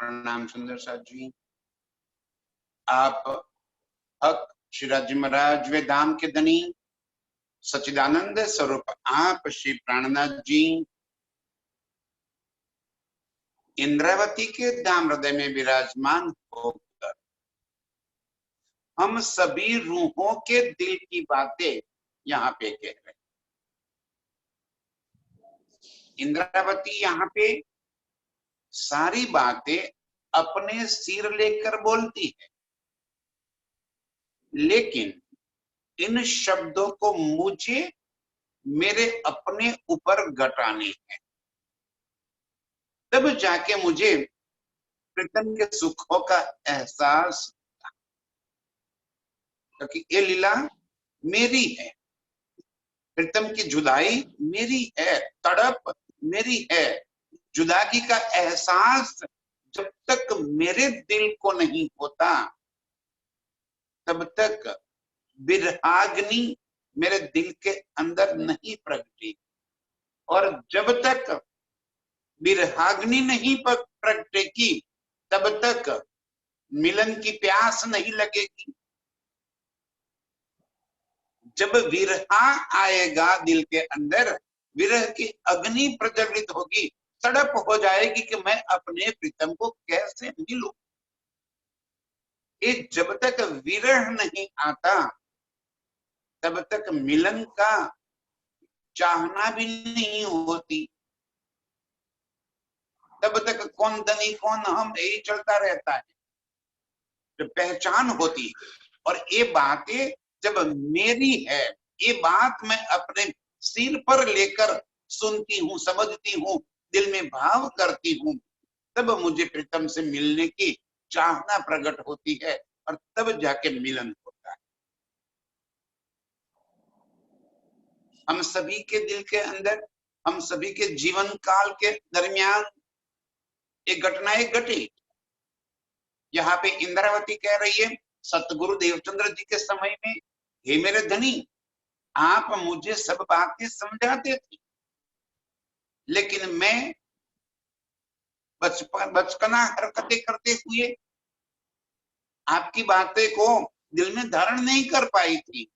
प्रणाम सुंदर साथ जी। आप हक श्रीराज जी महाराज वे धाम के धनी सच्चिदानंद स्वरूप आप श्री प्राणनाथ जी इंद्रावती के धाम हृदय में विराजमान होकर हम सभी रूहों के दिल की बातें यहाँ पे कह रहे हैं। इंद्रावती यहाँ पे सारी बातें अपने सिर लेकर बोलती है, लेकिन इन शब्दों को मुझे मेरे अपने ऊपर घटाने हैं, तब जाके मुझे प्रीतम के सुखों का एहसास, क्योंकि ये लीला मेरी है, प्रीतम की जुदाई मेरी है, तड़प मेरी है। जुदाई का एहसास जब तक मेरे दिल को नहीं होता तब तक विरहाग्नि मेरे दिल के अंदर नहीं प्रगटी, और जब तक विरहाग्नि नहीं प्रगटेगी तब तक मिलन की प्यास नहीं लगेगी। जब विरहा आएगा दिल के अंदर, विरह की अग्नि प्रज्वलित होगी, तड़प हो जाएगी कि मैं अपने प्रीतम को कैसे मिलूं। ये जब तक विरह नहीं आता तब तक मिलन का चाहना भी नहीं होती, तब तक कौन धनी कौन हम यही चलता रहता है। जब पहचान होती है और ये बातें जब मेरी है, ये बात मैं अपने सिर पर लेकर सुनती हूँ, समझती हूँ, दिल में भाव करती हूँ, तब मुझे प्रीतम से मिलने की चाहना प्रकट होती है और तब जाके मिलन होता है। हम सभी के दिल के अंदर, हम सभी के जीवन काल के दरमियान एक घटना एक घटी। यहाँ पे इंद्रावती कह रही है सतगुरु देवचंद्र जी के समय में, हे मेरे धनी, आप मुझे सब बातें समझाते थे, लेकिन मैं बचपना हरकतें करते हुए आपकी बातें को दिल में धारण नहीं कर पाई थी।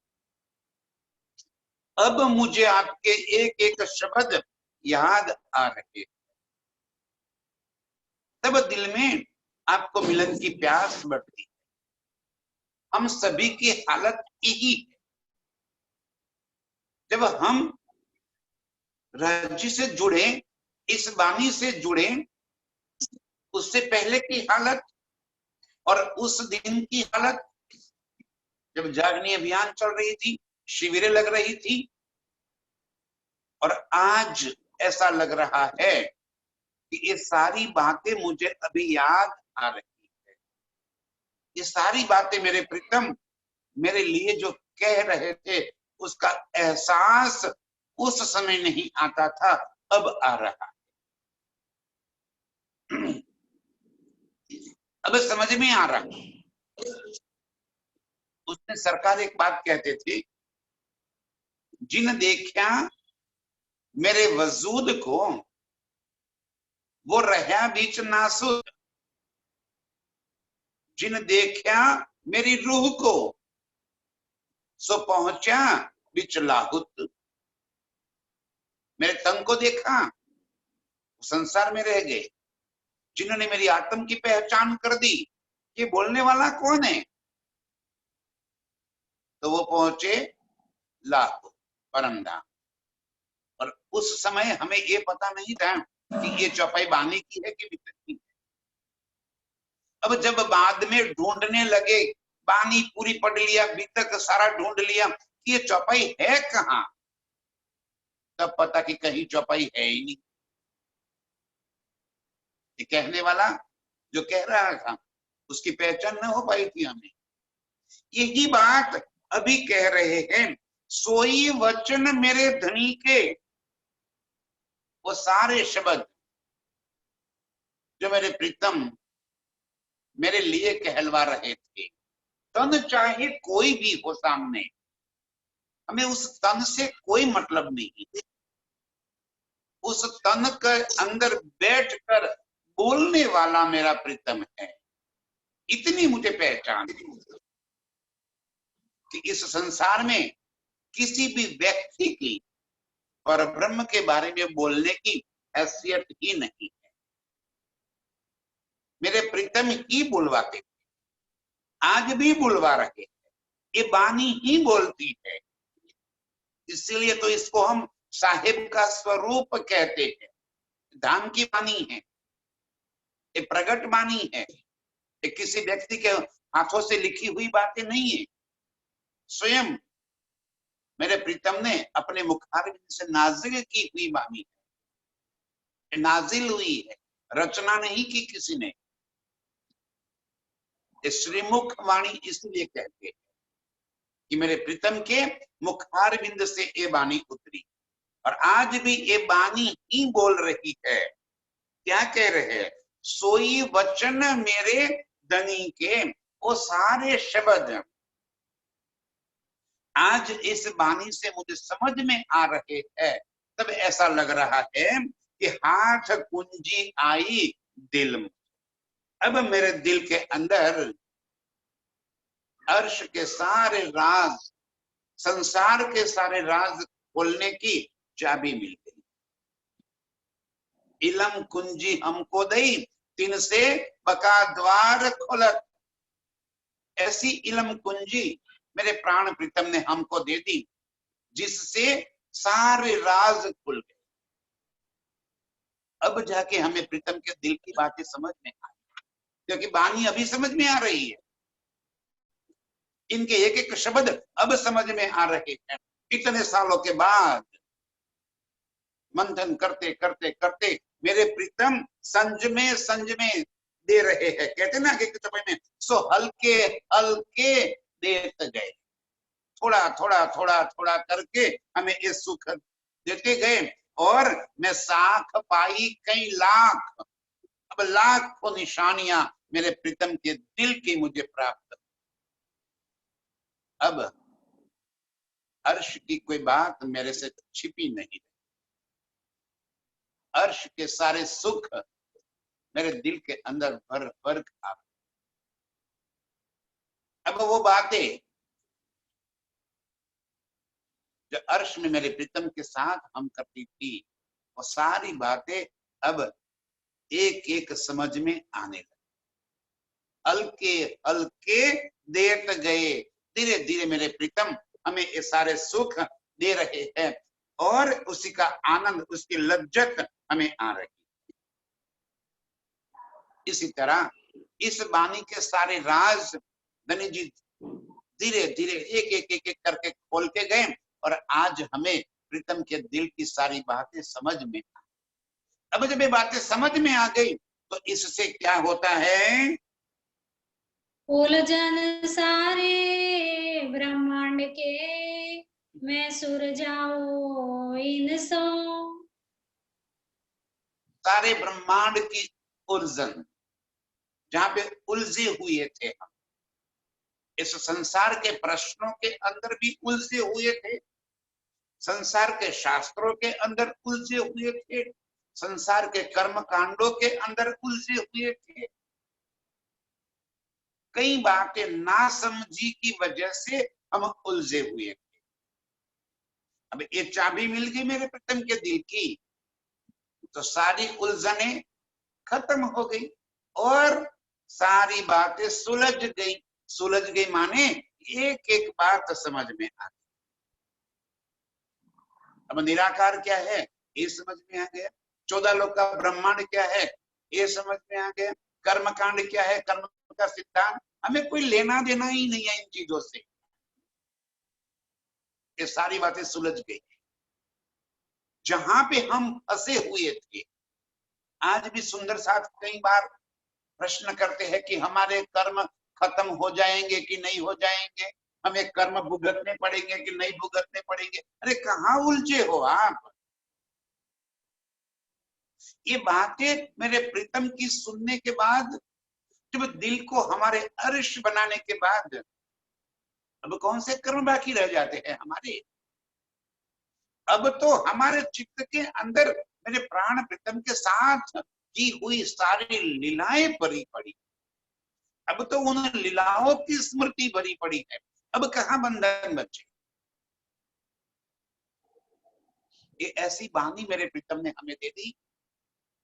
अब मुझे आपके एक एक शब्द याद आ रहे, तब दिल में आपको मिलन की प्यास बढ़ती। हम सभी की हालत यही है। जब हम राज्य से जुड़े, इस वाणी से जुड़े, उससे पहले की हालत और उस दिन की हालत, जब जागनी अभियान चल रही थी, शिविरें लग रही थी, और आज ऐसा लग रहा है कि ये सारी बातें मुझे अभी याद आ रही है। ये सारी बातें मेरे प्रीतम मेरे लिए जो कह रहे थे, उसका एहसास उस समय नहीं आता था, अब आ रहा है। अब समझ में आ रहा। उसने सरकार एक बात कहते थे, जिन देखा मेरे वजूद को वो रहा बीच नासुद, जिन देखा मेरी रूह को सो पहुंचा बीच लाहुत। मेरे तन को देखा, संसार में रह गए। जिन्होंने मेरी आत्म की पहचान कर दी, ये बोलने वाला कौन है, तो वो पहुंचे लाहुत, परमधाम। और उस समय हमें ये पता नहीं था कि ये चौपाई बानी की है कि वितत की है। अब जब बाद में ढूंढने लगे, बानी पूरी पढ़ लिया, वितक सारा ढूंढ लिया कि ये चौपाई है कहाँ, तब पता कि कहीं चौपाई है ही नहीं। ये कहने वाला जो कह रहा था, उसकी पहचान न हो पाई थी हमें। यही बात अभी कह रहे हैं, सोई वचन मेरे धनी के, वो सारे शब्द जो मेरे प्रीतम मेरे लिए कहलवा रहे थे। तन चाहे कोई भी हो सामने, हमें उस तन से कोई मतलब नहीं। उस तन के अंदर बैठकर बोलने वाला मेरा प्रीतम है। इतनी मुझे पहचान कि इस संसार में किसी भी व्यक्ति की पर ब्रह्म के बारे में बोलने की हैसियत ही नहीं है। मेरे प्रीतम ही बुलवाते, आज भी बुलवा रहे हैं। ये वाणी ही बोलती है, इसलिए तो इसको हम साहिब का स्वरूप कहते हैं। धाम की वाणी है, ये प्रगट वाणी है, ये किसी व्यक्ति के हाथों से लिखी हुई बातें नहीं है। स्वयं मेरे प्रीतम ने अपने मुखारविंद से नाजिल की हुई वाणी है, नाजिल हुई है, रचना नहीं की किसी ने। श्रीमुख वाणी इसलिए कहते हैं कि मेरे प्रीतम के मुखारविंद से ये वाणी उतरी, और आज भी ये वाणी ही बोल रही है। क्या कह रहे हैं? सोई वचन मेरे धनी के, वो सारे शब्द आज इस वाणी से मुझे समझ में आ रहे हैं। तब ऐसा लग रहा है कि हाथ कुंजी आई दिल में। अब मेरे दिल के अंदर अर्श के सारे राज, संसार के सारे राज खोलने की चाबी मिल गई। इलम कुंजी हमको दई, तिन से बका द्वार खोलत। ऐसी इलम कुंजी मेरे प्राण प्रीतम ने हमको दे दी, जिससे सारे राज खुल गए। अब जाके हमें प्रीतम के दिल की बातें समझ में आई, क्योंकि वाणी अभी समझ में आ रही है। इनके एक एक शब्द अब समझ में आ रहे हैं। इतने सालों के बाद मंथन करते करते करते मेरे प्रीतम संज में दे रहे हैं। कहते ना कि में सो हल्के हल्के देते गए, थोड़ा थोड़ा थोड़ा थोड़ा करके हमें ये सुख देते गए। और मैं साख पाई कई लाख, अब लाखों निशानियां मेरे प्रीतम के दिल की मुझे प्राप्त। अब अर्श की कोई बात मेरे से छिपी नहीं, अर्श के सारे सुख मेरे दिल के अंदर भर भर आ। अब वो बातें जो अर्श में मेरे प्रीतम के साथ हम करती थी, वो सारी बातें अब एक एक समझ में आने लगी। हल्के हल्के देत गए, धीरे धीरे मेरे प्रीतम हमें ये सारे सुख दे रहे हैं, और उसी का आनंद, उसकी लज्जत हमें आ रही। इसी तरह इस वाणी के सारे राज धनी जी धीरे धीरे एक एक एक एक करके खोल के गए, और आज हमें प्रीतम के दिल की सारी बातें समझ में आ। अब जब ये बातें समझ में आ गई तो इससे क्या होता है? उलझन सारे ब्रह्मांड के, मैं सुर जाऊं इन सो। सारे ब्रह्मांड की उलझन, जहां पे उलझे हुए थे हम, इस संसार के प्रश्नों के अंदर भी उलझे हुए थे, संसार के शास्त्रों के अंदर उलझे हुए थे, संसार के कर्म कांडों के अंदर उलझे हुए थे। कई बातें ना समझी की वजह से हम उलझे हुए थे। अब ये चाबी मिल गई मेरे प्रीतम के दिल की, तो सारी उलझने खत्म हो गई और सारी बातें सुलझ गई। सुलझ गई माने एक एक बात समझ में आ गई। अब निराकार क्या है ये समझ में आ गया, 14 लोक का ब्रह्मांड क्या है ये समझ में आ गया, कर्मकांड क्या है, कर्म का सिद्धांत, हमें कोई लेना देना ही नहीं है इन चीजों से। ये सारी बातें सुलझ गई। जहां पे हम फंसे हुए थे, आज भी सुंदर साथ कई बार प्रश्न करते हैं कि हमारे कर्म खत्म हो जाएंगे कि नहीं हो जाएंगे, हमें कर्म भुगतने पड़ेंगे कि नहीं भुगतने पड़ेंगे। अरे कहाँ उलझे हो आप? ये बातें मेरे प्रीतम की सुनने के बाद, जब दिल को हमारे अर्श बनाने के बाद, अब कौन से कर्म बाकी रह जाते हैं हमारे? अब तो हमारे चित्त के अंदर मेरे प्राण प्रीतम के साथ की हुई सारी लीलाएं भरी पड़ी। अब तो उन लीलाओं की स्मृति भरी पड़ी है, अब कहाँ बंधन बचे। ये ऐसी वाणी मेरे प्रीतम ने हमें दे दी।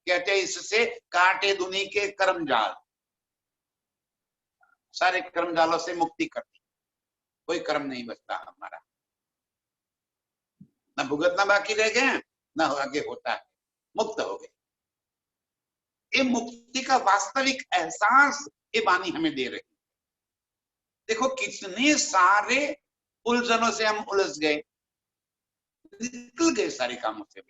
कहते हैं इससे काटे दुनी के कर्म जाल, सारे कर्म जालों से मुक्ति कर दी, कोई कर्म नहीं बचता हमारा, न भुगतना बाकी रह गए न आगे होता है, मुक्त हो गए। ये मुक्ति का वास्तविक एहसास ये वाणी हमें दे रही। देखो कितने सारे उलझनों से हम उलझ गए, निकल गए सारे कामों से।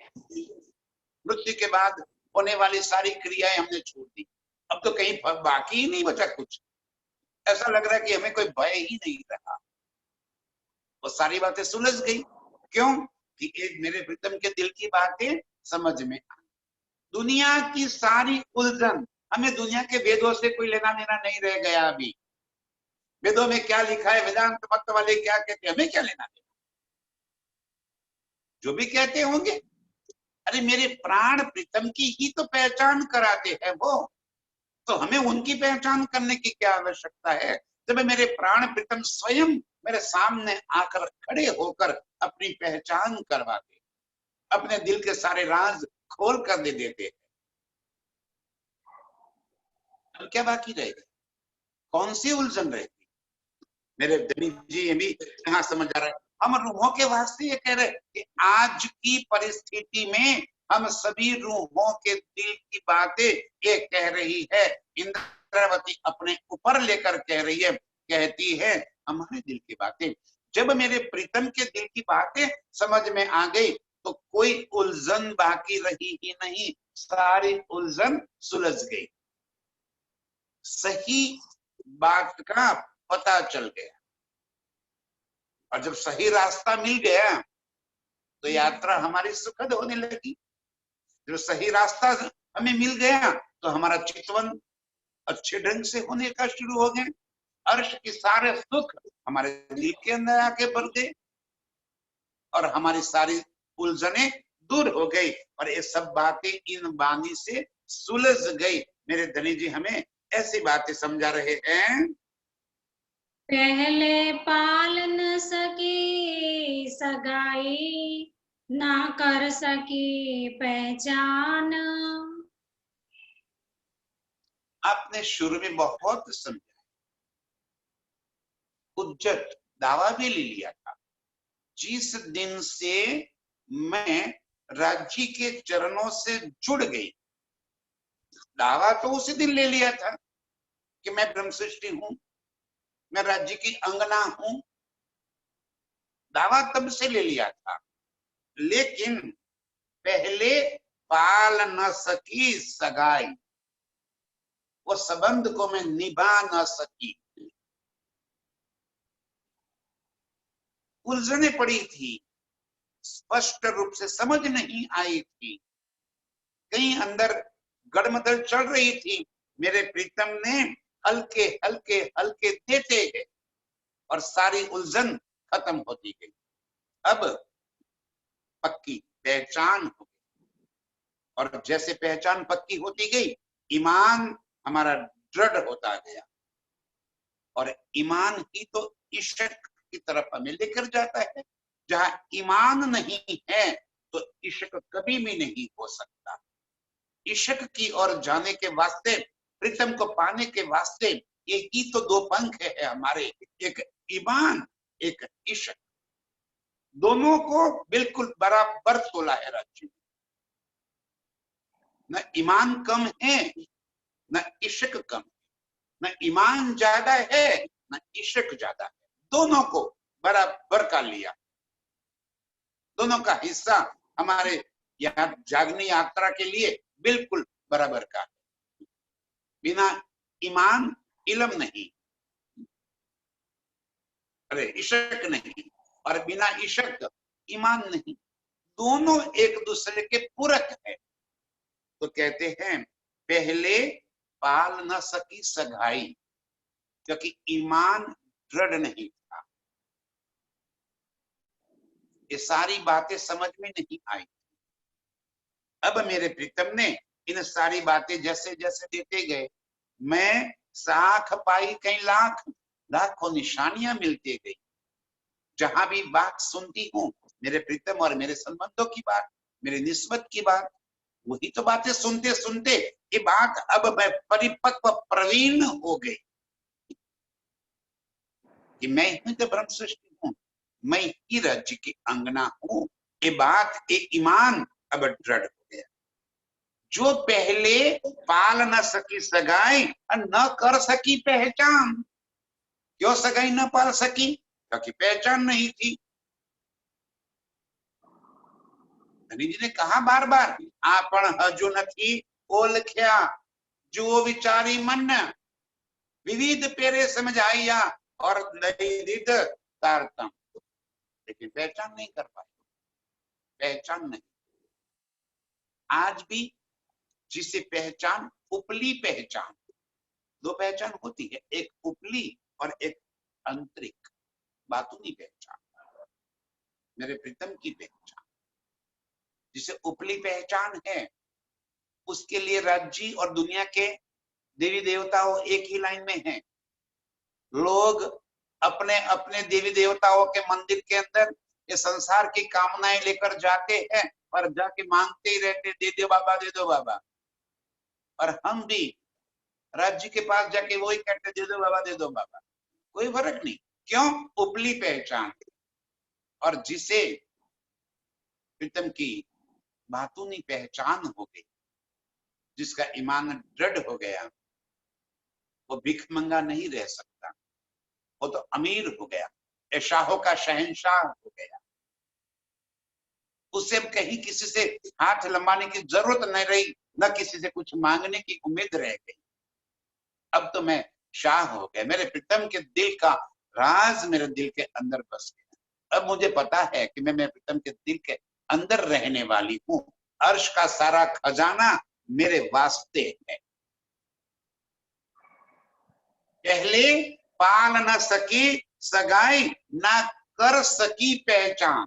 मृत्यु के बाद होने वाली सारी क्रियाएं हमने छोड़ दी, अब तो कहीं बाकी ही नहीं बचा कुछ। ऐसा लग रहा है कि हमें कोई भय ही नहीं रहा, वो सारी बातें सुलझ गई। क्यों कि एक मेरे प्रीतम के दिल की बातें समझ में आई। दुनिया की सारी उलझन, हमें दुनिया के वेदों से कोई लेना देना नहीं रह गया। अभी वेदों में क्या लिखा है, वेदांत मत वाले क्या कहते हैं, हमें क्या लेना देना, जो भी कहते होंगे। अरे मेरे प्राण प्रीतम की ही तो पहचान कराते हैं वो, तो हमें उनकी पहचान करने की क्या आवश्यकता है। जब मेरे प्राण प्रीतम स्वयं मेरे सामने आकर खड़े होकर अपनी पहचान करवाते, अपने दिल के सारे राज खोल कर दे देते, अब क्या बाकी रहेगा, कौन सी उलझन रहेगी। मेरे धनी जी ये भी यहाँ समझ आ रहा है। हम रूहों के वास्ते ये कह रहे कि आज की परिस्थिति में हम सभी रूहों के दिल की बातें ये कह रही है। इंद्रावती अपने ऊपर लेकर कह रही है, कहती है हमारे दिल की बातें। जब मेरे प्रीतम के दिल की बातें समझ में आ गई तो कोई उलझन बाकी रही ही नहीं, सारी उलझन सुलझ गई, सही बात का पता चल गया। और जब सही रास्ता मिल गया तो यात्रा हमारी सुखद होने लगी। जब सही रास्ता हमें मिल गया तो हमारा चितवन अच्छे ढंग से होने का शुरू हो गए। अर्श के सारे सुख हमारे दिल के अंदर आके भर गए और हमारी सारी उलझने दूर हो गई और ये सब बातें इन वाणी से सुलझ गई। मेरे धनी जी हमें ऐसी बातें समझा रहे हैं। पहले पाल न सकी सगाई, ना कर सकी पहचान। आपने शुरू में बहुत समझा, उज्जत दावा भी ले लिया था। जिस दिन से मैं राज्य के चरणों से जुड़ गई, दावा तो उसी दिन ले लिया था कि मैं ब्रह्म सृष्टि हूं, मैं राज्य की अंगना हूं, दावा तब से ले लिया था। लेकिन पहले पाल न सकी सगाई, वो संबंध को मैं निभा न सकी, उलझने पड़ी थी, स्पष्ट रूप से समझ नहीं आई थी, कहीं अंदर गड़मदल चल रही थी। मेरे प्रीतम ने हल्के हल्के हल्के देते गए और सारी उलझन खत्म होती गई। अब पक्की पहचान हो गई और जैसे पहचान पक्की होती गई, ईमान हमारा दृढ़ होता गया और ईमान ही तो इश्क की तरफ हमें लेकर जाता है। जहां ईमान नहीं है तो इश्क कभी भी नहीं हो सकता। इश्क की ओर जाने के वास्ते, प्रीतम को पाने के वास्ते ये ही तो दो पंख है हमारे, एक ईमान एक इश्क, दोनों को बिल्कुल बराबर तोला है राज्य में। न ईमान कम है न इश्क कम है, न ईमान ज्यादा है न इश्क ज्यादा है, दोनों को बराबर का लिया, दोनों का हिस्सा हमारे यहाँ जागनी यात्रा के लिए बिल्कुल बराबर का है। बिना ईमान इल्म नहीं, अरे इश्क नहीं, और बिना इश्क ईमान नहीं, दोनों एक दूसरे के पूरक है। तो कहते हैं पहले पाल न सकी सगाई, क्योंकि ईमान दृढ़ नहीं था, ये सारी बातें समझ में नहीं आई। अब मेरे प्रीतम ने इन सारी बातें जैसे जैसे देते गए, मैं साख पाई कई लाख, लाखों निशानियां मिलती गई। जहां भी बात सुनती हूँ मेरे प्रीतम और मेरे संबंधों की बात, मेरे निस्बत की बात, वही तो बातें सुनते सुनते ये बात अब मैं परिपक्व प्रवीण हो गई कि मैं ही तो ब्रह्म सृष्टि हूँ, मैं ही राज्य की अंगना हूँ। ये बात, ये ईमान अब दृढ़ हो गया। जो पहले पाल न सकी सगाई और न कर सकी पहचान। क्यों सगाई न पाल सकी? क्योंकि पहचान नहीं थी। धनी जी ने कहा बार बार, आपण हजू नथी ओलख्या, जो विचारी मन, विविध पेरे समझाइया और दीद तारतम। लेकिन पहचान नहीं कर पाए, पहचान नहीं। आज भी जिसे पहचान, उपली पहचान, दो पहचान होती है, एक उपली और एक आंतरिक, बातूनी पहचान, मेरे प्रीतम की पहचान। जिसे उपली पहचान है उसके लिए राज्य और दुनिया के देवी देवताओं एक ही लाइन में हैं। लोग अपने अपने देवी देवताओं के मंदिर के अंदर ये संसार की कामनाएं लेकर जाते हैं और जाके मांगते ही रहते, दे दो बाबा, दे दो बाबा। और हम भी राज्य के पास जाके वही कहते, दे दो बाबा, दे दो बाबा। कोई फर्क नहीं। क्यों? उपली पहचान। और जिसे प्रीतम की बातूनी पहचान हो गई, जिसका ईमान दृढ़ हो गया, वो भिखमंगा नहीं रह सकता, वो तो अमीर हो गया, शाहों का शहंशाह हो गया। उससे अब कहीं किसी से हाथ लंबाने की जरूरत नहीं रही, न किसी से कुछ मांगने की उम्मीद रह गई। अब तो मैं शाह हो गया, मेरे प्रीतम के दिल का राज मेरे दिल के अंदर बस गया। अब मुझे पता है कि मैं मेरे प्रीतम के दिल के अंदर रहने वाली हूँ। अर्श का सारा खजाना मेरे वास्ते है। पहले पाल न सकी सगाई, ना कर सकी पहचान।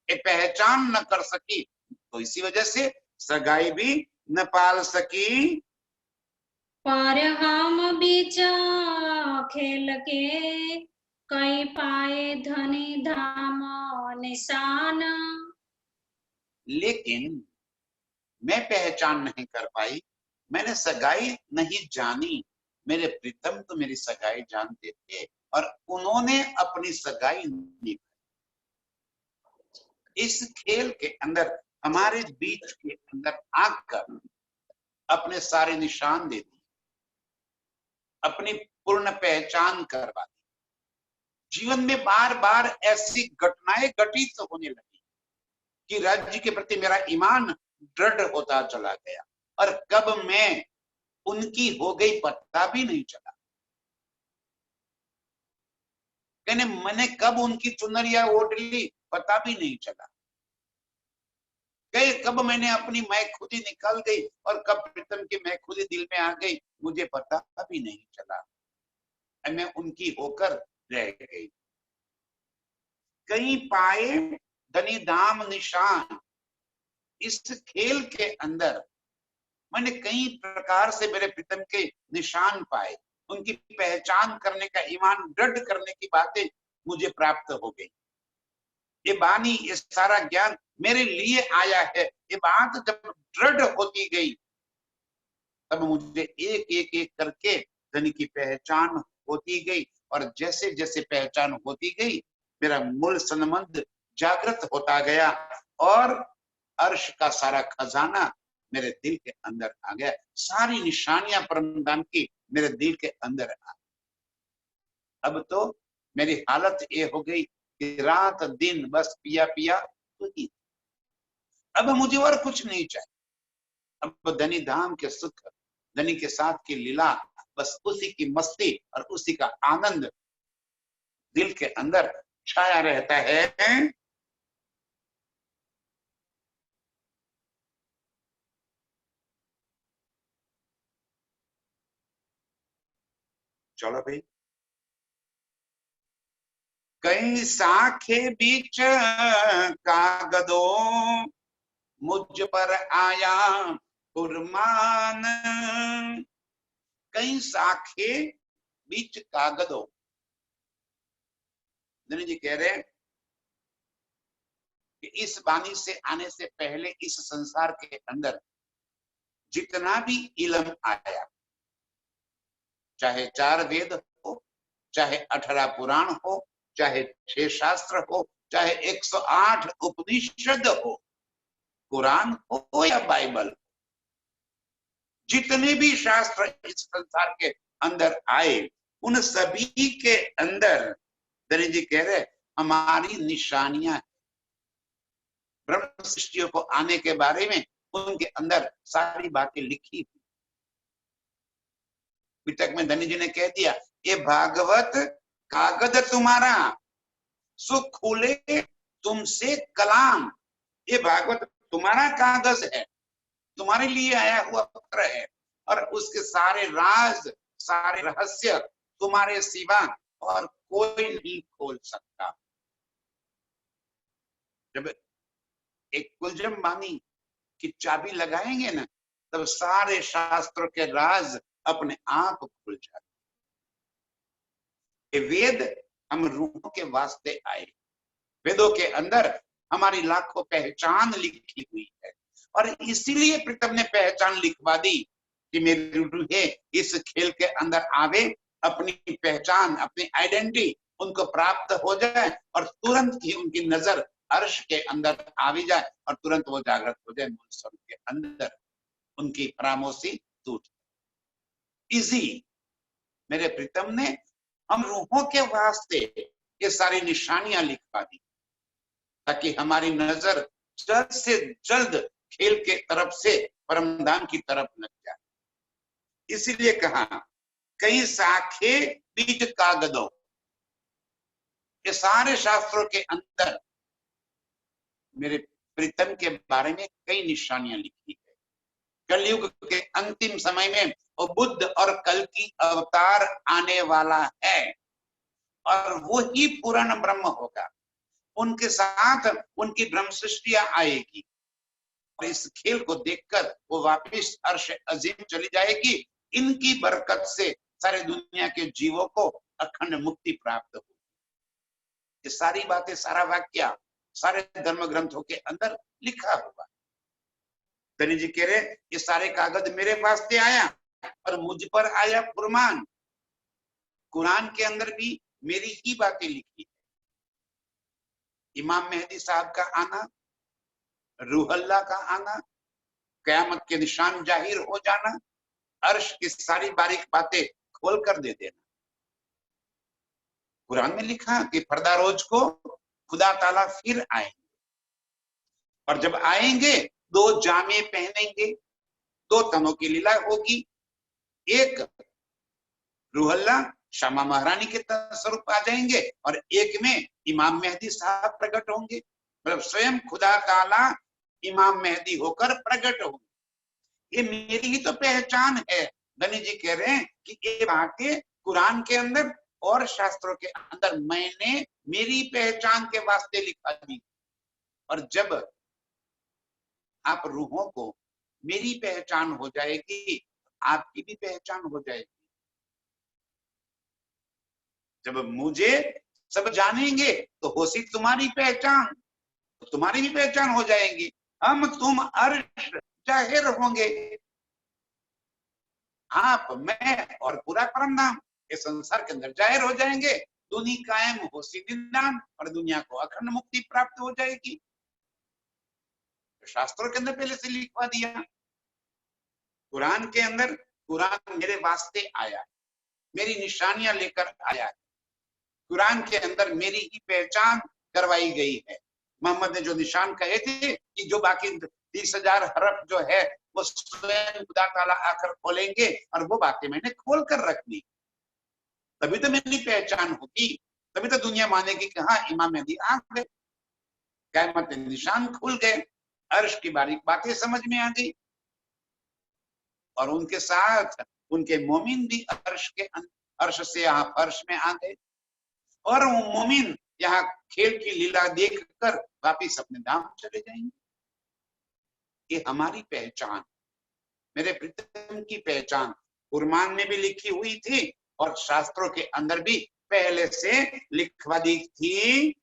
ये पहचान न कर सकी, तो इसी वजह से सगाई भी न पाल सकी। पर हम बीचा खेल के, कई पाए धनी धाम निशान। लेकिन मैं पहचान नहीं कर पाई, मैंने सगाई नहीं जानी। मेरे प्रीतम तो मेरी सगाई जानते थे और उन्होंने अपनी सगाई निभाई। इस खेल के अंदर, हमारे बीच के अंदर आकर अपने सारे निशान दे दिए, अपनी पूर्ण पहचान करवा दी। जीवन में बार बार ऐसी घटनाएं घटित होने लगी कि राज्य के प्रति मेरा ईमान दृढ़ होता चला गया, और कब मैं उनकी हो गई पता भी नहीं चला। कहने मैंने कब उनकी चुनरिया ओढ़ ली पता भी नहीं चला। कहे कब मैंने अपनी मैं खुदी निकल गई और कब प्रीतम की मैं खुदी दिल में आ गई मुझे पता भी नहीं चला। मैं उनकी होकर रह गई। कई पाए धनी धाम निशान। इस खेल के अंदर मैंने कई प्रकार से मेरे प्रीतम के निशान पाए, उनकी पहचान करने का, ईमान दृढ़ करने की बातें मुझे प्राप्त हो गई। ये वाणी, ये सारा ज्ञान मेरे लिए आया है। ये बात जब दृढ़ होती गई तब मुझे एक एक एक करके धनी की पहचान होती गई, और जैसे जैसे पहचान होती गई मेरा मूल संबंध जागृत होता गया, और अर्श का सारा खजाना मेरे दिल के अंदर आ गया। सारी निशानियां परमधाम की मेरे दिल के अंदर आ। अब तो मेरी हालत ये हो गई कि रात दिन बस पिया पिया तो ही। अब मुझे और कुछ नहीं चाहिए। अब धनी धाम के सुख, धनी के साथ की लीला, बस उसी की मस्ती और उसी का आनंद दिल के अंदर छाया रहता है। चलो भाई। कई साखे बीच कागदो, मुझ पर आया फुरमान, कई शाखे बीच कागदों। धनी जी कह रहे हैं कि इस वाणी से आने से पहले इस संसार के अंदर जितना भी इल्म आया, चाहे 4 वेद हो, चाहे 18 पुराण हो, चाहे 6 शास्त्र हो, चाहे 108 उपनिषद हो, कुरान हो या बाइबल, जितने भी शास्त्र इस संसार के अंदर आए, उन सभी के अंदर धनी जी कह रहे हमारी निशानियां, ब्रह्म सृष्टियों को आने के बारे में उनके अंदर सारी बातें लिखी हुई। तक में धनी जी ने कह दिया, ये भागवत कागज तुम्हारा, सो खुले तुमसे कलाम। ये भागवत तुम्हारा कागज है, तुम्हारे लिए आया हुआ पत्र है, और उसके सारे राज, सारे रहस्य तुम्हारे सिवा और कोई नहीं खोल सकता। जब एक कुलजम बानी की चाबी लगाएंगे ना, तब सारे शास्त्रों के राज अपने आप खुल जाते। वेद हम रूहों के वास्ते आए, वेदों के अंदर हमारी लाखों पहचान लिखी हुई है, और इसीलिए प्रीतम ने पहचान लिखवा दी कि मेरी रूहें इस खेल के अंदर आवे, अपनी पहचान, अपनी आइडेंटिटी उनको प्राप्त हो जाए, और तुरंत ही उनकी नजर अर्श के अंदर आवी जाए, और तुरंत वो जागृत हो जाए मूल स्वरूप के अंदर, उनकी फरामोशी टूट। इजी मेरे प्रीतम ने हम रूहों के वास्ते ये सारी निशानियां लिखवा दी, ताकि हमारी नजर जल्द से जल्द खेल के तरफ से परमधाम की तरफ लग जाए। इसीलिए कहा कई शाखे बीज कागदों, ये सारे शास्त्रों के अंदर मेरे प्रीतम के बारे में कई निशानियां लिखी है। कलयुग के अंतिम समय में वो बुद्ध और कल की अवतार आने वाला है, और वो ही पूर्ण ब्रह्म होगा, उनके साथ उनकी ब्रह्म सृष्टियां आएगी, और इस खेल को देखकर वो वापिस अर्श अजीम चली जाएगी। इनकी बरकत से सारे दुनिया के जीवों को अखंड मुक्ति प्राप्त होगी। ये सारी बातें, सारा वाक्य सारे धर्म ग्रंथों के अंदर लिखा हुआ। धनी जी कह रहे ये सारे कागज मेरे वास्ते आया, और मुझ पर आया फुरमान। कुरान के अंदर भी मेरी ही बातें लिखी है। इमाम मेहदी साहब का आना, रूह अल्लाह का आना, कयामत के निशान जाहिर हो जाना, अर्श की सारी बारीक बातें खोल कर दे देना। कुरान में लिखा कि फरदा रोज को खुदा ताला फिर आएंगे, और जब आएंगे 2 जामे पहनेंगे, 2 तनों की लीला होगी। एक रूह अल्लाह शमा महारानी के स्वरूप आ जाएंगे, और एक में इमाम मेहदी साहब प्रकट होंगे, मतलब स्वयं खुदा ताला इमाम मेहदी होकर प्रकट होंगे। ये मेरी ही तो पहचान है। धनी जी कह रहे हैं कि ये बातें कुरान के अंदर और शास्त्रों के अंदर मैंने मेरी पहचान के वास्ते लिखा दी, और जब आप रूहों को मेरी पहचान हो जाएगी, आपकी भी पहचान हो जाएगी। जब मुझे सब जानेंगे तो होशी तुम्हारी पहचान, तो तुम्हारी भी पहचान हो जाएगी। हम तुम अर्श जाहिर होंगे, आप, मैं और पूरा परमधाम इस संसार के अंदर जाहिर हो जाएंगे। दुनिया कायम होशी निदान, और दुनिया को अखंड मुक्ति प्राप्त हो जाएगी। शास्त्रों के अंदर पहले से लिखवा दिया। कुरान के अंदर, कुरान मेरे वास्ते आया है, मेरी निशानियां लेकर आया है। कुरान के अंदर मेरी ही पहचान करवाई गई है। मोहम्मद ने जो निशान कहे थे कि जो बाकी 30,000 हरफ जो है वो स्वयं खुदा ताला आकर खोलेंगे, और वो बातें मैंने खोल कर रख दी, तभी तो मेरी पहचान होगी, तभी तो दुनिया मानेगी कि हाँ इमाम मेहदी आ गए, क़यामत के निशान खुल गए, अर्श की बारीक बातें समझ में आ गई, और उनके साथ उनके मोमिन भी अर्श से यहाँ फर्श में आ गए, और वो मोमिन यहाँ खेल की लीला देखकर वापिस अपने धाम चले जाएंगे। ये हमारी पहचान, मेरे प्रीतम की पहचान कुरान में भी लिखी हुई थी और शास्त्रों के अंदर भी पहले से लिखवा दी थी।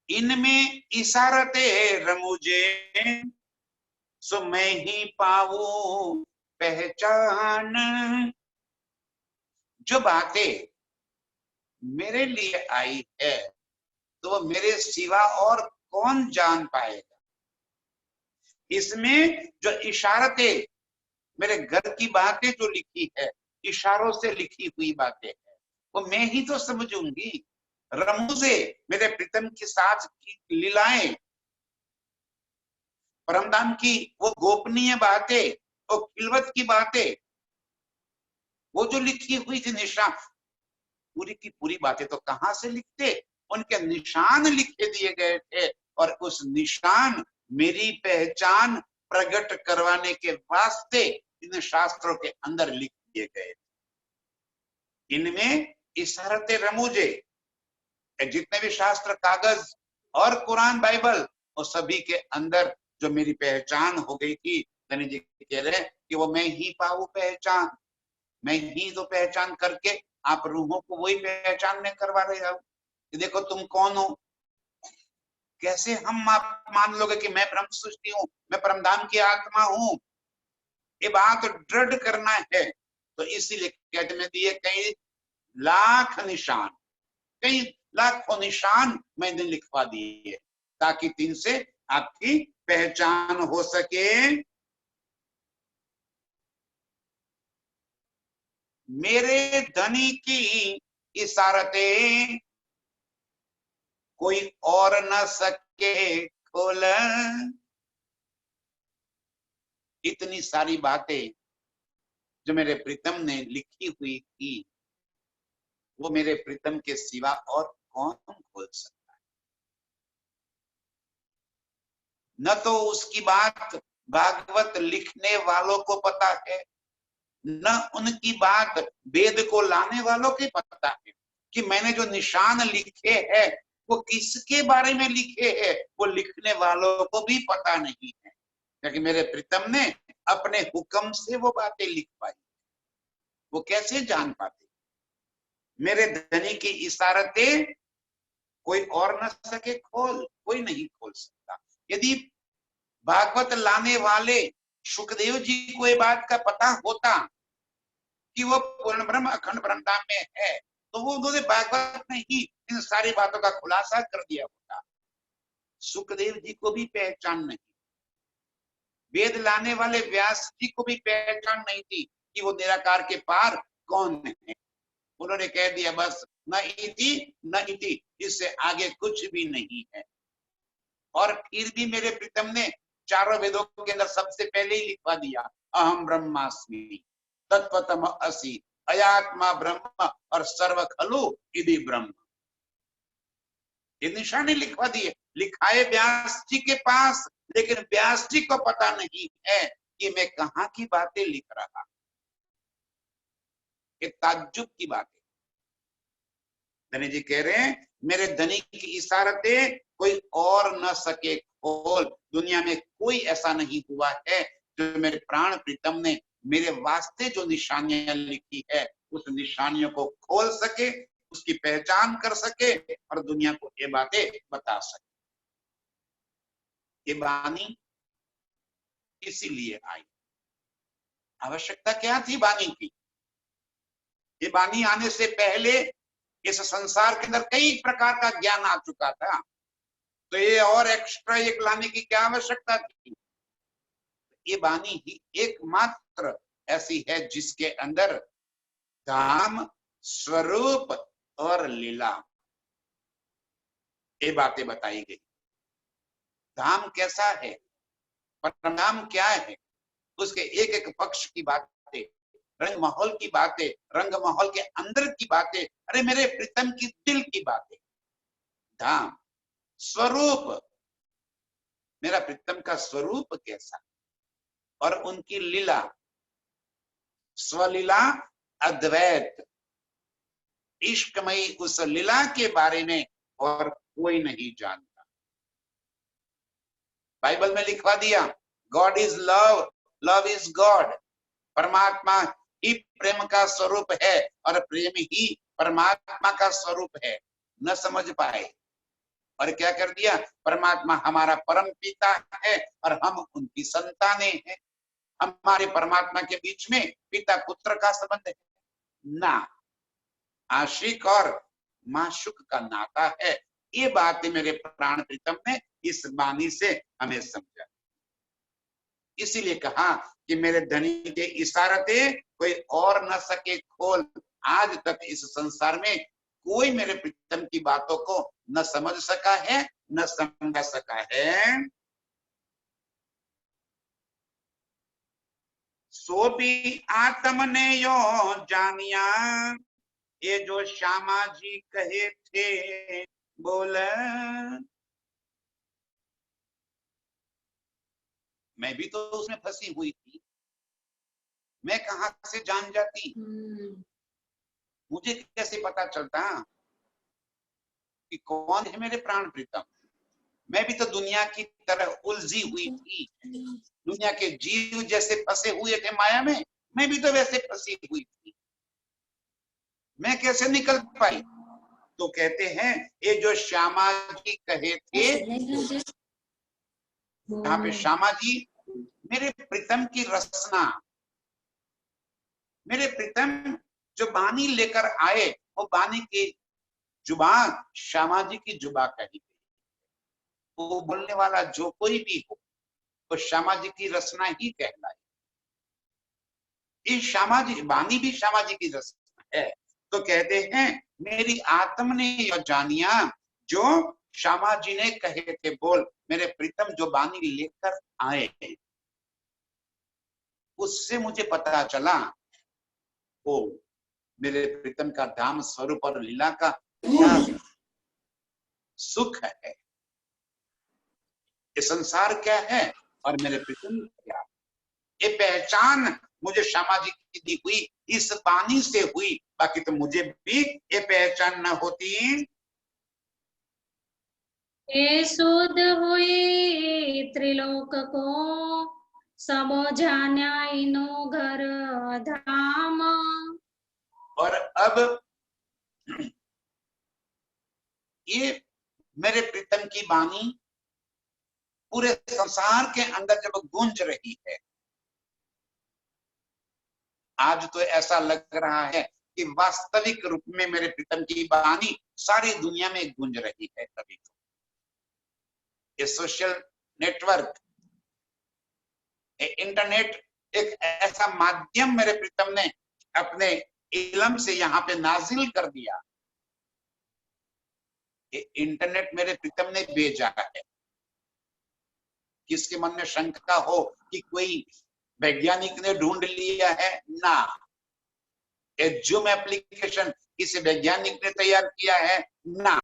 इनमें इशारते रमुजे सो मैं ही पाऊं पहचान। जो बातें मेरे लिए आई है तो वो मेरे सिवा और कौन जान पाएगा। इसमें जो इशारतें, मेरे घर की बातें जो लिखी है, इशारों से लिखी हुई बातें है, वो मैं ही तो समझूंगी। रमूजे, मेरे प्रीतम के साथ की लीलाएं, परमधाम की वो गोपनीय बातें, वो खिलवत की बातें, वो जो लिखी हुई थी निशान, पूरी की पूरी बातें तो कहां से लिखते, उनके निशान लिखे दिए गए थे और उस निशान मेरी पहचान प्रकट करवाने के वास्ते इन शास्त्रों के अंदर लिख दिए गए। इनमें इशारते रमूजे, जितने भी शास्त्र, कागज और कुरान, बाइबल, वो सभी के अंदर जो मेरी पहचान हो गई थी, धनी जी कह रहे हैं कि वो मैं ही पाऊं पहचान, मैं ही तो पहचान करके आप रूहों को वही पहचान में करवा रहे हो कि देखो तुम कौन हो। कैसे हम आप मान लोगे कि मैं ब्रह्म सृष्टि हूं, मैं परमधाम की आत्मा हूं। ये बात दृढ़ करना है, तो इसीलिए कहते में दिए कई लाख निशान, कई लाखों निशान मैंने लिखवा दिए ताकि तीन से आपकी पहचान हो सके। मेरे धनी की इशारतें कोई और न सके खोल। इतनी सारी बातें जो मेरे प्रीतम ने लिखी हुई थी, वो मेरे प्रीतम के सिवा और कौन खोल सकता है। न तो उसकी बात भागवत लिखने वालों को पता है, न उनकी बात वेद को लाने वालों की पता है कि मैंने जो निशान लिखे हैं वो किसके बारे में लिखे हैं, वो लिखने वालों को भी पता नहीं है, क्योंकि मेरे प्रीतम ने अपने हुक्म से वो बातें लिख पाई। वो कैसे जान पाते। मेरे धनी की इशारतें कोई और न सके खोल, कोई नहीं खोल सकता। यदि भागवत लाने वाले सुखदेव जी को ये बात का पता होता कि वो पूर्ण ब्रह्म अखंड ब्रह्मधाम में है, तो वो उन्होंने भागवत में ही इन सारी बातों का खुलासा कर दिया होता। सुखदेव जी को भी पहचान नहीं, वेद लाने वाले व्यास जी को भी पहचान नहीं थी कि वो निराकार के पार कौन है। उन्होंने कह दिया बस न इति न इति, इससे आगे कुछ भी नहीं है। और फिर भी मेरे प्रीतम ने चारों वेदों के अंदर सबसे पहले ही लिखवा दिया, अहम ब्रह्मास्मि तत्वतम असि अयात्मा ब्रह्म और सर्व खलु इति ब्रह्म। ये निशानी लिखवा दिए, लिखाए व्यास जी के पास, लेकिन व्यास जी को पता नहीं है कि मैं कहाँ की बातें लिख रहा। ये ताज्जुब की बात है। धनी जी कह रहे हैं मेरे धनी की इशारतें कोई और न सके खोल। दुनिया में कोई ऐसा नहीं हुआ है जो मेरे प्राण प्रीतम ने मेरे वास्ते जो निशानियां लिखी है उस निशानियों को खोल सके, उसकी पहचान कर सके और दुनिया को ये बातें बता सके। ये बानी इसीलिए आई। आवश्यकता क्या थी बानी की। ये बानी आने से पहले इस संसार के अंदर कई प्रकार का ज्ञान आ चुका था, तो ये और एक्स्ट्रा एक लाने की क्या आवश्यकता थी। ये बानी ही एकमात्र ऐसी है जिसके अंदर धाम, स्वरूप और लीला ये बातें बताई गई। धाम कैसा है, परमधाम क्या है, उसके एक एक पक्ष की बातें, रंग माहौल की बातें, रंग माहौल के अंदर की बातें, अरे मेरे प्रीतम की दिल की बातें। धाम, स्वरूप, मेरा प्रीतम का स्वरूप कैसा, और उनकी लीला, स्वलीला अद्वैत, इश्कमयी उस लीला के बारे में और कोई नहीं जानता। बाइबल में लिखवा दिया, God is love, love is God. परमात्मा ही प्रेम का स्वरूप है और प्रेम ही परमात्मा का स्वरूप है। न समझ पाए और क्या कर दिया, परमात्मा हमारा परम पिता है और हम उनकी संतानें हैं। हमारे परमात्मा के बीच में पिता पुत्र का संबंध है ना, आशिक और माशुक का नाता है। ये बात मेरे प्राण प्रीतम ने इस वाणी से हमें समझा। इसीलिए कहा कि मेरे धनी के इशारते कोई और न सके खोल। आज तक इस संसार में कोई मेरे प्रीतम की बातों को न समझ सका है, न समझा सका है। सो भी आत्म ने यो जानिया, ये जो श्यामा जी कहे थे बोल। मैं भी तो उसमें फंसी हुई थी, मैं कहां से जान जाती, मुझे कैसे पता चलता कि कौन है मेरे प्राण प्रीतम। मैं भी तो दुनिया की तरह उलझी हुई थी, दुनिया के जीव जैसे फंसे हुए थे माया में, मैं भी तो वैसे फंसी हुई थी। मैं कैसे निकल पाई? तो कहते हैं ये जो श्यामा जी कहे थे, यहाँ पे श्यामा जी मेरे प्रीतम की रचना, मेरे प्रीतम जो बानी लेकर आए, वो बानी की जुबान श्यामा जी की जुबान कही गई। वो बोलने वाला जो कोई भी हो, वो श्यामा जी की रचना ही कहलाए। ये श्यामा जी, बानी भी श्यामा जी की रचना है। तो कहते हैं मेरी आत्म ने यह जानिया, जो श्यामा जी ने कहे थे बोल। मेरे प्रीतम जो बानी लेकर आए, उससे मुझे पता चला वो मेरे प्रीतम का धाम स्वरूप और लीला का क्या सुख है, ये संसार क्या है और मेरे प्रीतम क्या। ये पहचान मुझे श्यामा जी की दी हुई इस बानी से हुई, बाकी तो मुझे भी ये पहचान न होती। ये शुद्ध हुई त्रिलोक को, सबो जान्या इनो घर धाम। और अब ये मेरे प्रीतम की बानी पूरे संसार के अंदर जब गूंज रही है, आज तो ऐसा लग रहा है कि वास्तविक रूप में मेरे प्रीतम की बानी सारी दुनिया में गूंज रही है। कभी तो ये सोशल नेटवर्क, इंटरनेट एक ऐसा माध्यम मेरे प्रीतम ने अपने इलम से यहाँ पे नाजिल कर दिया। ये इंटरनेट मेरे प्रीतम ने भेजा है। किसके मन में शंका हो कि कोई वैज्ञानिक ने ढूंढ लिया है, ना, ये जूम एप्लीकेशन किसी वैज्ञानिक ने तैयार किया है, ना,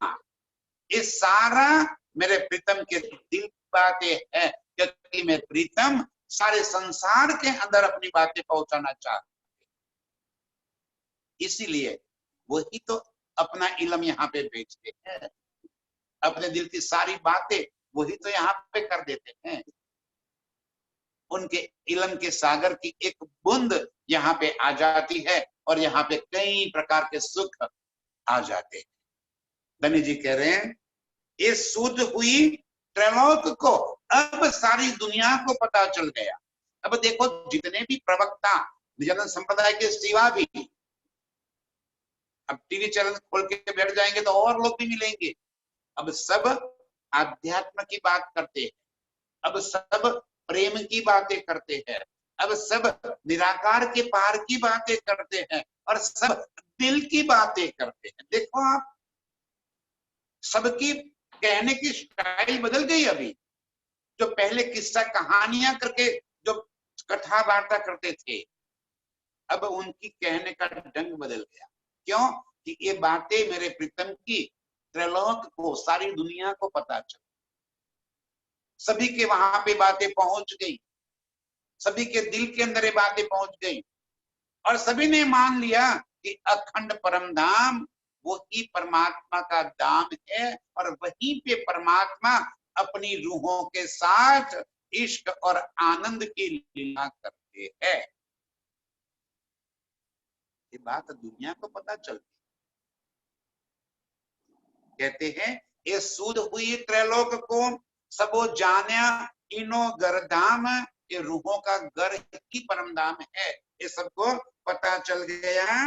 ये सारा मेरे प्रीतम के दिल की बातें है, क्योंकि मैं प्रीतम सारे संसार के अंदर अपनी बातें पहुंचाना चाहते, इसीलिए वही तो अपना इलम यहाँ पे भेजते हैं। अपने दिल की सारी बातें वही तो यहाँ पे कर देते हैं। उनके इलम के सागर की एक बूंद यहाँ पे आ जाती है और यहाँ पे कई प्रकार के सुख आ जाते हैं। धनी जी कह रहे हैं ये शुद्ध हुई त्रैलोक को अब सारी दुनिया को पता चल गया। अब देखो जितने भी प्रवक्ता निजानंद संप्रदाय के सिवा भी, अब टीवी चैनल खोल के बैठ जाएंगे तो और लोग भी मिलेंगे। अब सब आध्यात्म की बात करते हैं, अब सब प्रेम की बातें करते हैं, अब सब निराकार के पार की बातें करते हैं और सब दिल की बातें करते हैं। देखो आप, सबकी कहने की स्टाइल बदल गई। अभी जो पहले किस्सा कहानियां करके जो कथा वार्ता करते थे, अब उनकी कहने का ढंग बदल गया। क्यों? कि ये बातें मेरे प्रीतम की त्रैलोक को, सारी दुनिया को पता चल, सभी के वहां पे बातें पहुंच गई, सभी के दिल के अंदर ये बातें पहुंच गई और सभी ने मान लिया कि अखंड परम धाम वही परमात्मा का धाम है और वहीं पे परमात्मा अपनी रूहों के साथ इष्ट और आनंद की लीला करते हैं। ये बात दुनिया को पता चलती, कहते हैं ये सुध हुई त्रैलोक को सबो जान्या इनो गरधाम, ये रूहों का घर ही परम धाम है, ये सबको पता चल गया।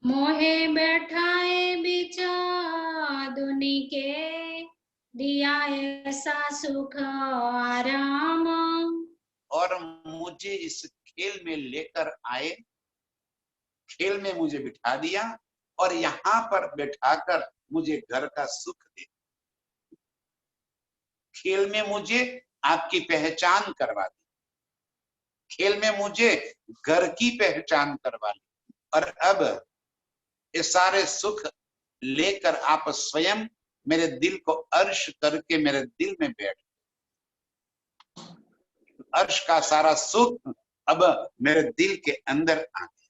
मोहे बैठाए बिचादुनी के, दिया ऐसा सुख आराम। और मुझे इस खेल में लेकर आए, खेल में मुझे बिठा दिया और यहाँ पर बैठाकर मुझे घर का सुख दे, खेल में मुझे आपकी पहचान करवा दी, खेल में मुझे घर की पहचान करवा ली, और अब ये सारे सुख लेकर आप स्वयं मेरे दिल को अर्श करके मेरे दिल में बैठ, अर्श का सारा सुख अब मेरे दिल के अंदर आ गया।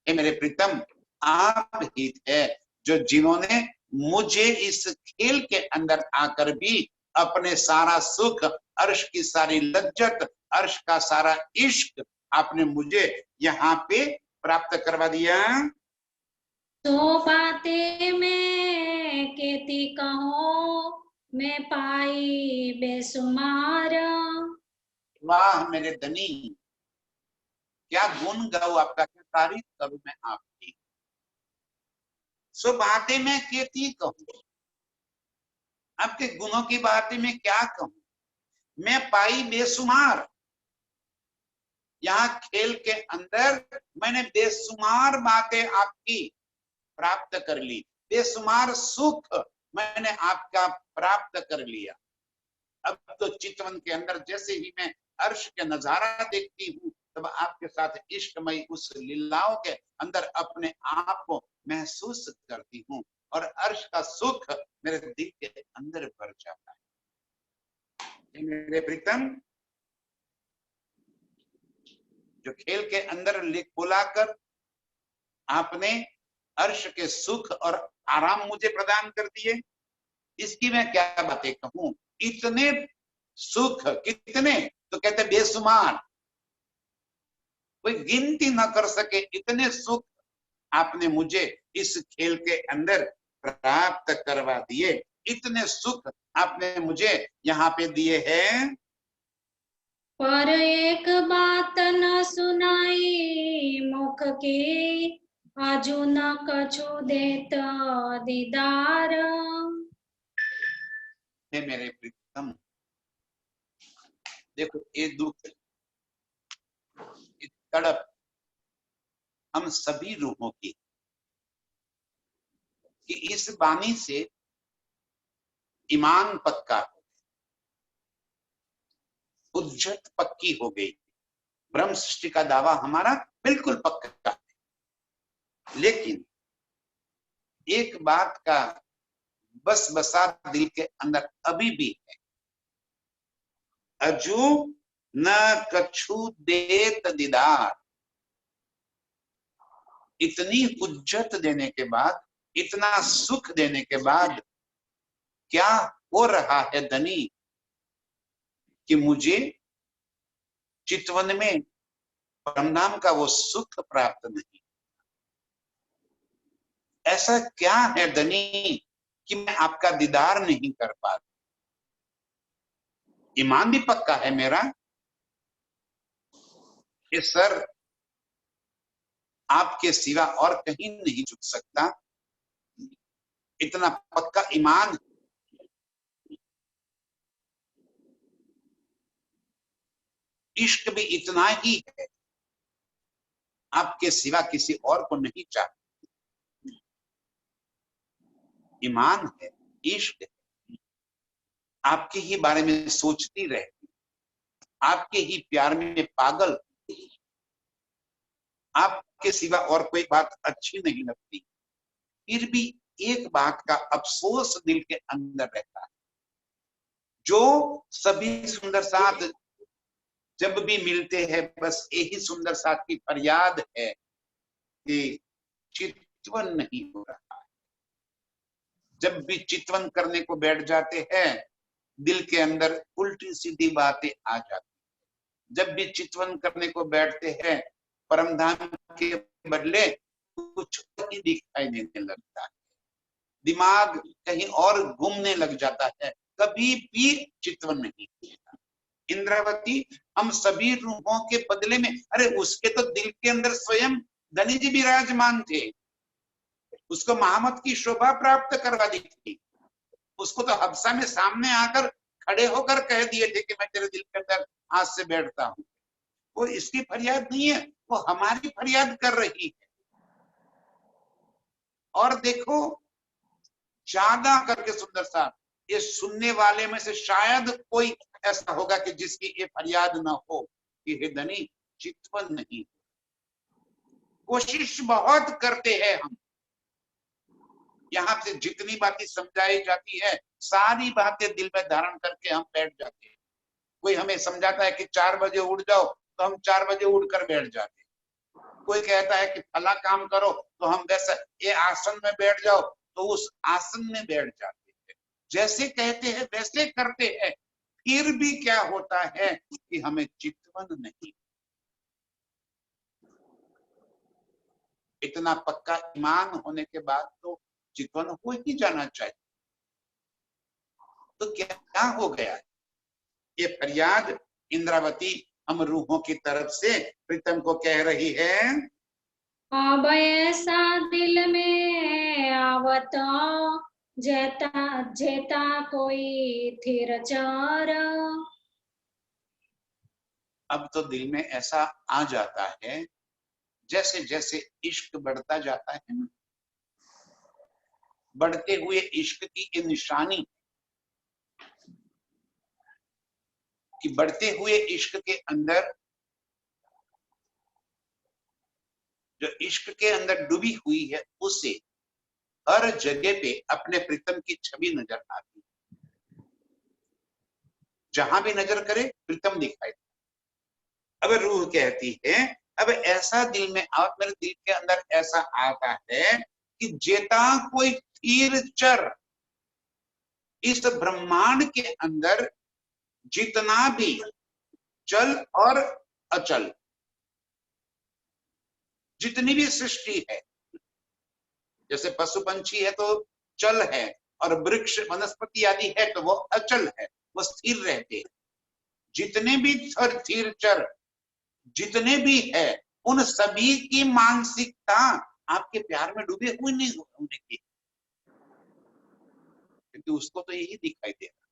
ये मेरे प्रीतम आप ही थे जो जिन्होंने मुझे इस खेल के अंदर आकर भी अपने सारा सुख, अर्श की सारी लज्जत, अर्श का सारा इश्क आपने मुझे यहाँ पे प्राप्त करवा दिया। तो बातें मैं कहती कहूँ, मैं पाई बेसुमार। वाह मेरे धनी, क्या गुण गाऊं आपका, क्या तारीफ करूं मैं आपकी। सो बातें मैं कहती कहूँ, आपके गुणों की बातें मैं क्या कहूं, मैं पाई बेसुमार। यहाँ खेल के अंदर मैंने बेसुमार बातें आपकी प्राप्त कर ली, बेसुमार सुख मैंने आपका प्राप्त कर लिया। अब तो चितवन के अंदर जैसे ही मैं अर्श के नजारा देखती हूँ, तब आपके साथ इष्टमयी उस लीलाओं के अंदर अपने आप को महसूस करती हूँ, और अर्श का सुख मेरे दिल के अंदर भर जाता है। मेरे प्रीतम, जो खेल के अंदर लिख बुलाकर आपने अर्श के सुख और आराम मुझे प्रदान कर दिए, इसकी मैं क्या बातें कहूं। इतने सुख, कितने, तो कहते बेसुमार, कोई गिनती न कर सके इतने सुख आपने मुझे इस खेल के अंदर प्राप्त करवा दिए, इतने सुख आपने मुझे यहाँ पे दिए हैं। पर एक बात न सुनाई मुख के, आजू न कछु देत दीदार। हे मेरे प्रीतम, देखो ये दुख, ये तड़प हम सभी रूहों की, कि इस वाणी से ईमान पक्का, उज्जत पक्की हो गई, ब्रह्म सृष्टि का दावा हमारा बिल्कुल पक्का है। लेकिन एक बात का बस बसा दिल के अंदर अभी भी है, अजू न कछु देत दीदार। इतनी उज्जत देने के बाद, इतना सुख देने के बाद क्या हो रहा है धनी, कि मुझे चितवन में परमधाम का वो सुख प्राप्त नहीं। ऐसा क्या है धनी कि मैं आपका दीदार नहीं कर पा रहा। ईमान भी पक्का है मेरा कि सर आपके सिवा और कहीं नहीं झुक सकता, इतना पक्का ईमान। इश्क भी इतना ही है, आपके सिवा किसी और को नहीं चाहता। ईमान है, इश्क है, आपके ही बारे में सोचती रहती, आपके ही प्यार में पागल, आपके सिवा और कोई बात अच्छी नहीं लगती। फिर भी एक बात का अफसोस दिल के अंदर रहता है, जो सभी सुंदर साथ जब भी मिलते हैं बस यही सुंदर साथ की फरियाद है कि चितवन नहीं हो रहा है, जब भी चितवन करने को बैठ जाते हैं, दिल के अंदर उल्टी सीधी बातें आ जाती। जब भी चितवन करने को बैठते हैं, परमधाम के बदले कुछ ही दिखाई देने लगता है, दिमाग कहीं और घूमने लग जाता है, कभी भी चितवन नहीं किया। इंद्रावती हम सभी रूहों के बदले में, अरे उसके तो दिल के अंदर स्वयं धनी जी विराजमान थे, उसको महामत की शोभा प्राप्त करवा दी थी। उसको तो हफ्सा में सामने आकर खड़े होकर कह दिए थे कि मैं तेरे दिल के अंदर आज से बैठता हूं। वो इसकी फरियाद नहीं है, वो हमारी फरियाद कर रही है। और देखो ज्यादा करके सुंदर साहब, ये सुनने वाले में से शायद कोई ऐसा होगा कि जिसकी ये फरियाद ना हो कि हे धनी चितवन नहीं। कोशिश बहुत करते हैं हम, यहाँ से जितनी बातें समझाई जाती है सारी बातें दिल में धारण करके हम बैठ जाते हैं। कोई हमें समझाता है कि 4 बजे उठ जाओ, तो हम 4 बजे उठकर बैठ जाते हैं। कोई कहता है कि फला काम करो, तो हम वैसा ये आसन में बैठ जाओ, तो उस आसन में बैठ जाते हैं। जैसे कहते हैं वैसे करते हैं, फिर भी क्या होता है कि हमें चितवन नहीं। इतना पक्का ईमान होने के बाद तो चितवन हो ही जाना चाहिए। तो क्या हो गया? ये फरियाद इंद्रावती हम रूहों की तरफ से प्रीतम को कह रही है। अब ऐसा दिल में आवता, जेता जेता कोई थिर चार। अब तो दिल में ऐसा आ जाता है, जैसे जैसे इश्क बढ़ता जाता है ना, बढ़ते हुए इश्क की ये निशानी कि बढ़ते हुए इश्क के अंदर, जो इश्क के अंदर डूबी हुई है, उसे हर जगह पे अपने प्रीतम की छवि नजर आती है। जहां भी नजर करे प्रीतम दिखाई दे। अब रूह कहती है अब ऐसा दिल में और मेरे दिल के अंदर ऐसा आता है कि जेता कोई तीर चर, इस ब्रह्मांड के अंदर जितना भी चल और अचल, जितनी भी सृष्टि है, जैसे पशु पंछी है तो चल है, और वृक्ष वनस्पति आदि है तो वो अचल है, वो स्थिर रहते हैं। जितने भी स्थिर चर जितने भी है, उन सभी की मानसिकता आपके प्यार में डूबे हुए नहीं होने की, क्योंकि उसको तो यही दिखाई दे रहा।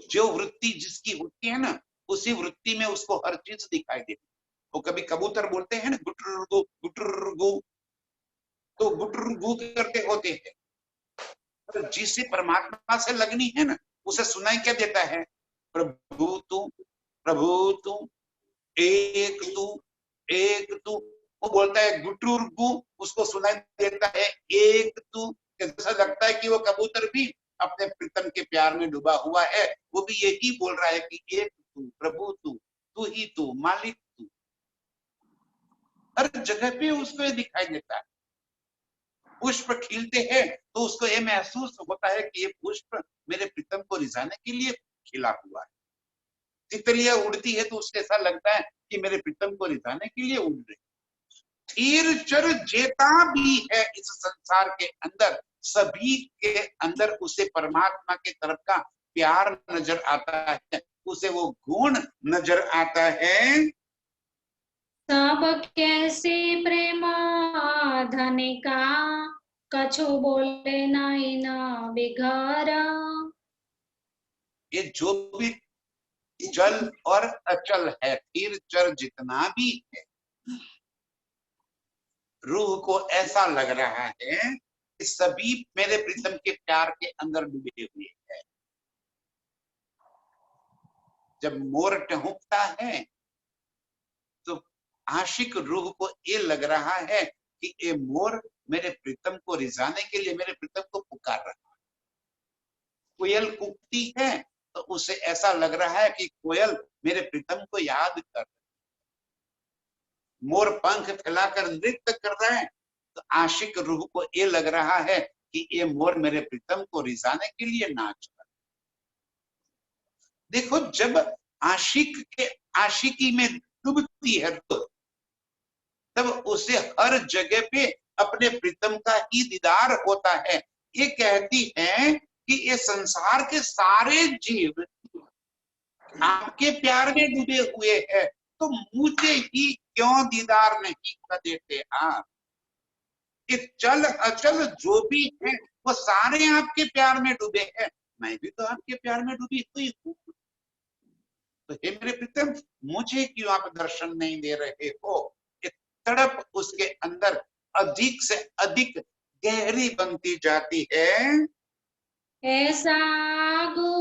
जो वृत्ति जिसकी होती है ना, उसी वृत्ति में उसको हर चीज दिखाई देती। वो कभी कबूतर बोलते हैं ना गुटरुगु गुटरुगु, तो गुटरुगु करते होते हैं। तो जिसे परमात्मा से लगनी है ना, उसे सुनाई क्या देता है? प्रभु तू, प्रभु तू, एक तू, एक तू। वो बोलता है गुटरुगु, उसको सुनाई देता है एक तू। ऐसा लगता है कि वो कबूतर भी अपने प्रीतम के प्यार में डूबा हुआ है, वो भी यही बोल रहा है कि एक तू, प्रभु तू, तू ही तू, मालिक तू। हर जगह पे उसको ये दिखाई देता है। पुष्प खिलते हैं तो उसको ये महसूस होता है कि ये पुष्प मेरे प्रीतम को रिझाने के लिए खिला हुआ है। तितलियां उड़ती है तो उसको ऐसा लगता है कि मेरे प्रीतम को रिझाने के लिए उड़ रही। तीर चर जेता भी है इस संसार के अंदर, सभी के अंदर उसे परमात्मा के तरफ का प्यार नजर आता है, उसे वो गुण नजर आता है। सब कैसे प्रेम धने का, कछु बोले नहीं न बिघर। ये जो भी जल और अचल है, तीर चर जितना भी है, रूह को ऐसा लग रहा है कि सभी मेरे प्रीतम के प्यार के अंदर डूबे हुए हैं। जब मोर टहकता है तो आशिक रूह को ये लग रहा है कि ये मोर मेरे प्रीतम को रिझाने के लिए मेरे प्रीतम को पुकार रहा है। कोयल कूकती है तो उसे ऐसा लग रहा है कि कोयल मेरे प्रीतम को याद कर। मोर पंख फैलाकर नृत्य कर रहा है तो आशिक रूह को ये लग रहा है कि ये मोर मेरे प्रीतम को रिझाने के लिए नाच रहा। देखो, जब आशिक के आशिकी में डूबती है तो तब उसे हर जगह पे अपने प्रीतम का ही दीदार होता है। ये कहती है कि ये संसार के सारे जीव आपके प्यार में डूबे हुए हैं, तो मुझे ही क्यों दीदार नहीं कर देते आप? ये चल अचल जो भी है वो सारे आपके प्यार में डूबे हैं, मैं भी तो आपके प्यार में डूबी हुई हूँ। तो हे मेरे प्रीतम, मुझे क्यों आप दर्शन नहीं दे रहे हो? ये तड़प उसके अंदर अधिक से अधिक गहरी बनती जाती है। ऐसा गो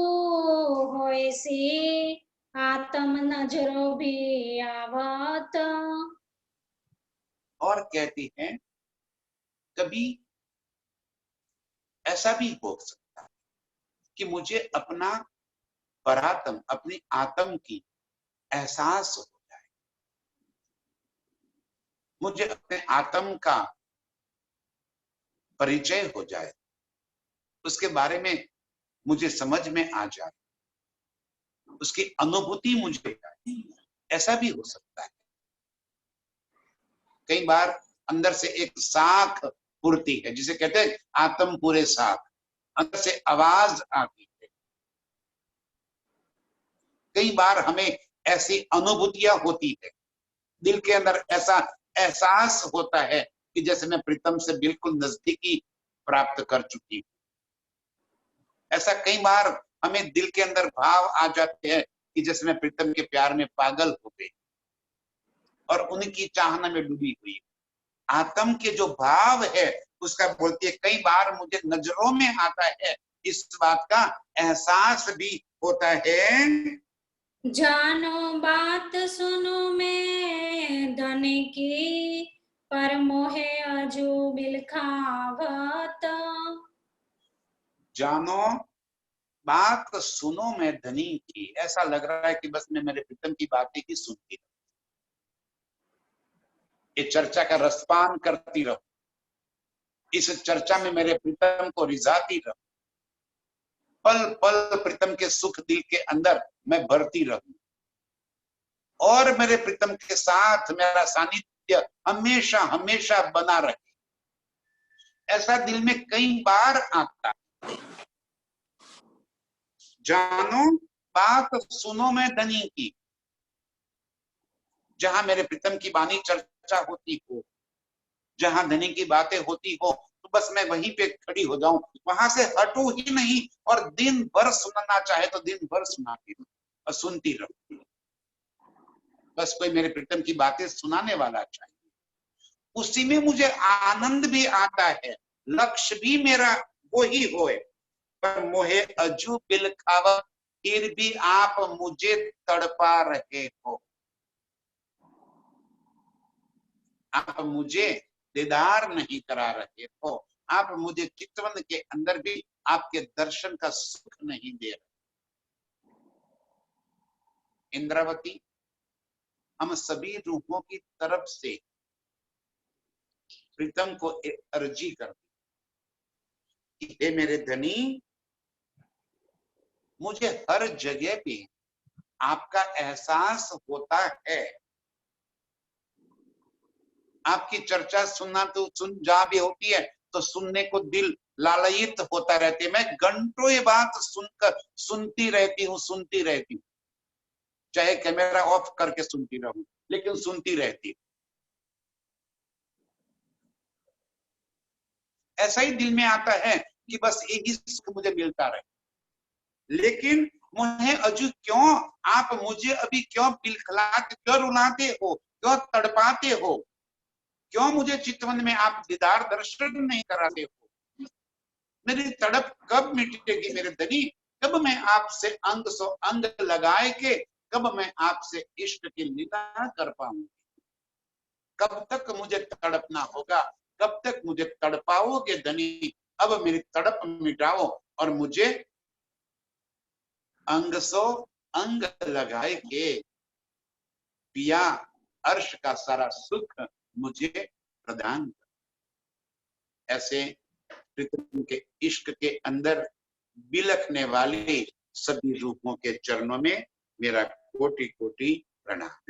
होय से आत्म नजरो भी आवत। और कहती है कभी ऐसा भी हो सकता है कि मुझे अपना परात्म, अपनी आत्म की एहसास हो जाए, मुझे अपने आत्म का परिचय हो जाए, उसके बारे में मुझे समझ में आ जाए, उसकी अनुभूति मुझे हो जाए। ऐसा भी हो सकता है। कई बार अंदर से एक साख फुरती है, जिसे कहते हैं आत्म पूरे साख, अंदर से आवाज आती है। कई बार हमें ऐसी अनुभूतियां होती है, दिल के अंदर ऐसा एहसास होता है कि जैसे मैं प्रीतम से बिल्कुल नजदीकी प्राप्त कर चुकी हूँ। ऐसा कई बार हमें दिल के अंदर भाव आ जाते हैं कि जैसे मैं प्रीतम के प्यार में पागल हो गई और उनकी चाहना में डूबी हुई। आत्म के जो भाव है उसका बोलती है, कई बार मुझे नजरों में आता है, इस बात का एहसास भी होता है। जानो बात सुनो मैं धन की, पर मोहे अजू बिलखावत। जानो बात सुनो मैं धनी की, ऐसा लग रहा है कि बस मैं मेरे प्रीतम की बातें ही सुनती रहूं, ये चर्चा का रसपान करती रहूं, इस चर्चा में मेरे प्रीतम को रिझाती रहूं, पल पल प्रीतम के सुख दिल के अंदर मैं भरती रहूं और मेरे प्रीतम के साथ मेरा सानिध्य हमेशा हमेशा बना रहे। ऐसा दिल में कई बार आता। जानो बात सुनो मैं धनी की, जहां मेरे प्रीतम की वाणी चर्चा होती हो, जहां धनी की बातें होती हो, तो बस मैं वहीं पे खड़ी हो जाऊं, वहां से हटू ही नहीं, और दिन भर सुनना चाहे तो दिन भर सुनाती रहूं और सुनती रहूं। बस कोई मेरे प्रीतम की बातें सुनाने वाला चाहिए, उसी में मुझे आनंद भी आता है, लक्ष्य भी मेरा वो ही होए। पर मोहे अजू बिल खावा, फिर भी आप मुझे तड़पा रहे हो, आप मुझे दीदार नहीं करा रहे हो, आप मुझे चितवन के अंदर भी आपके दर्शन का सुख नहीं दे रहे। इंद्रावती, हम सभी रूहों की तरफ से प्रीतम को एक अर्जी करती कि हे मेरे धनी, मुझे हर जगह पे आपका एहसास होता है, आपकी चर्चा सुनना तो सुन जा भी होती है तो सुनने को दिल लालयित होता रहती है। मैं घंटों ये बात सुनकर सुनती रहती हूँ, चाहे कैमरा ऑफ करके सुनती रहूं, लेकिन सुनती रहती हूँ। ऐसा ही दिल में आता है कि बस यही सुख मुझे मिलता रहे। लेकिन मुझे अजू क्यों आप मुझे अभी क्यों बिलखलाते, क्यों रुलाते हो, क्यों तड़पाते हो, क्यों मुझे चितवन में आप दीदार दर्शन नहीं कराते हो? मेरी तड़प कब मिटेगी मेरे धनी? कब मैं आपसे अंग सो अंग लगाए के, कब मैं आपसे इष्ट की लीला कर पाऊंगी? कब तक मुझे तड़पना होगा? कब तक मुझे तड़पाओगे धनी? अब मेरी तड़प मिटाओ और मुझे अंग सो अंग लगाए के पिया अर्श का सारा सुख मुझे प्रदान कर। ऐसे प्रीतम के इश्क के अंदर बिलखने वाले सभी रूपों के चरणों में मेरा कोटि कोटि प्रणाम।